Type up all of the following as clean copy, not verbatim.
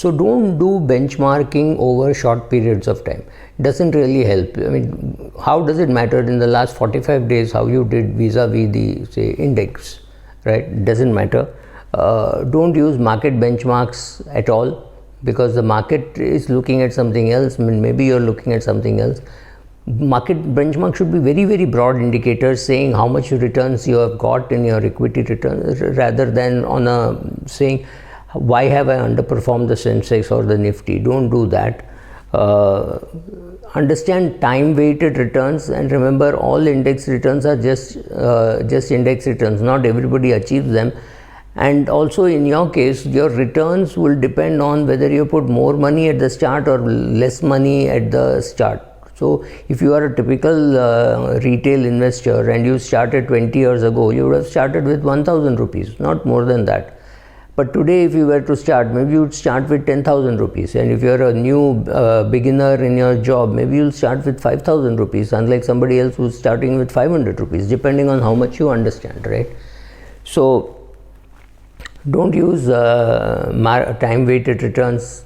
So don't do benchmarking over short periods of time. It doesn't really help. I mean, how does it matter in the last 45 days how you did vis-a-vis the, say, index, right? It doesn't matter. Don't use market benchmarks at all, because the market is looking at something else. I mean, maybe you're looking at something else. Market benchmark should be very, very broad indicators saying how much returns you have got in your equity returns, rather than on a saying why have I underperformed the Sensex or the Nifty. Don't do that. Understand time weighted returns, and remember, all index returns are just index returns. Not everybody achieves them. And also, in your case, your returns will depend on whether you put more money at the start or less money at the start. So if you are a typical retail investor and you started 20 years ago, you would have started with 1000 rupees, not more than that. But today, if you were to start, maybe you would start with 10,000 rupees. And if you are a new beginner in your job, maybe you'll start with 5,000 rupees, unlike somebody else who's starting with 500 rupees, depending on how much you understand, right? So don't use time weighted returns.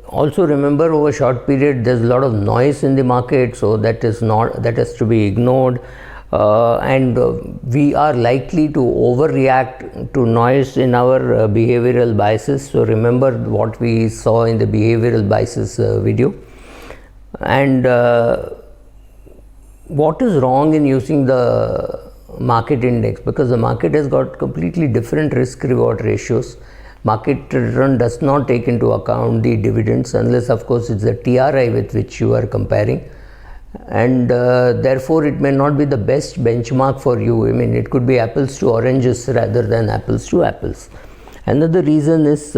Also remember, over short period there's a lot of noise in the market, so that has to be ignored. And we are likely to overreact to noise in our behavioral biases. So remember what we saw in the behavioral biases video. And what is wrong in using the market index? Because the market has got completely different risk reward ratios. Market return does not take into account the dividends, unless of course it's the TRI with which you are comparing. And therefore it may not be the best benchmark for you. I mean, it could be apples to oranges rather than apples to apples. Another reason is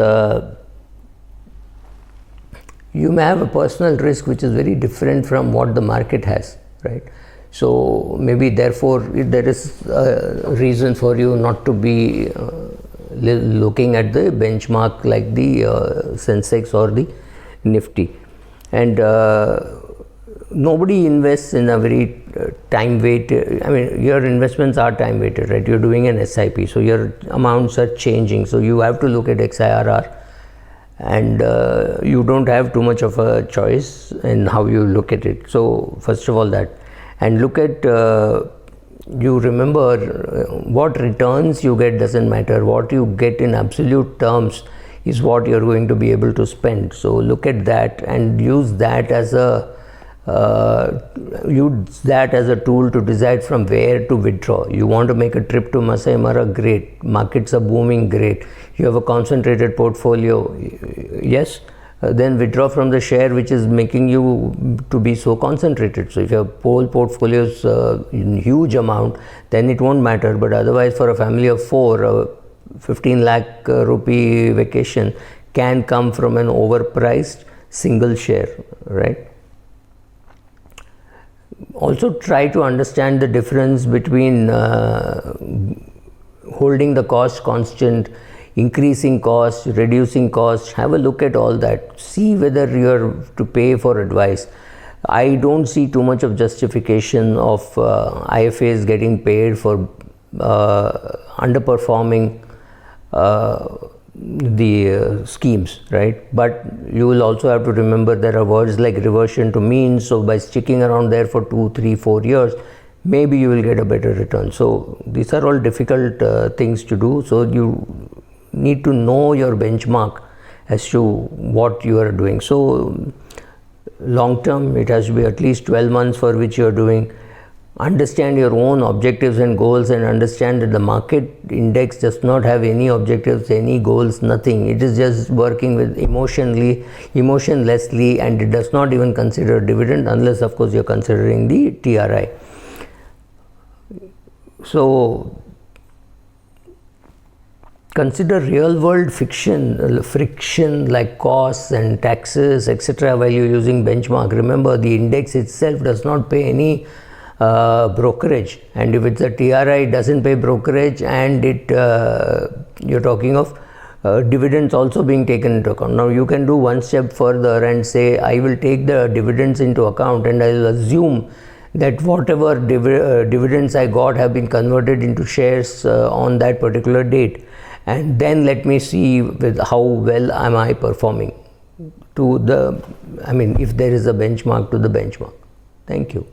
you may have a personal risk which is very different from what the market has, right? So maybe therefore there is a reason for you not to be looking at the benchmark like the Sensex or the Nifty. And nobody invests in a very time weighted. I mean, your investments are time weighted, right? You're doing an SIP, so your amounts are changing, so you have to look at XIRR, and you don't have too much of a choice in how you look at it. So first of all that, and look at you remember what returns you get doesn't matter. What you get in absolute terms is what you're going to be able to spend. So look at that and use that as a tool to decide from where to withdraw. You want to make a trip to Masai Mara, great. Markets are booming, great. You have a concentrated portfolio, yes. Then withdraw from the share which is making you to be so concentrated. So if your whole portfolio is in huge amount, then it won't matter. But otherwise, for a family of 4, 15 lakh rupee vacation can come from an overpriced single share, right? Also try to understand the difference between holding the cost constant, increasing cost, reducing cost. Have a look at all that. See whether you're to pay for advice. I don't see too much of justification of IFAs getting paid for underperforming the schemes, right? But you will also have to remember there are words like reversion to mean. So by sticking around there for 2, 3, 4 years, maybe you will get a better return. So these are all difficult things to do. So you need to know your benchmark as to what you are doing. So long term, it has to be at least 12 months for which you are doing. Understand your own objectives and goals, and understand that the market index does not have any objectives, any goals, nothing. It is just working with emotionlessly, and it does not even consider dividend, unless of course you are considering the TRI. So consider real world friction like costs and taxes, etc. while you're using benchmark. Remember, the index itself does not pay any brokerage, and if it's a TRI, it doesn't pay brokerage, and you're talking of dividends also being taken into account. Now you can do one step further and say, I will take the dividends into account, and I'll assume that whatever dividends I got have been converted into shares on that particular date, and then let me see with how well am I performing to the, I mean, if there is a benchmark, to the benchmark. Thank you.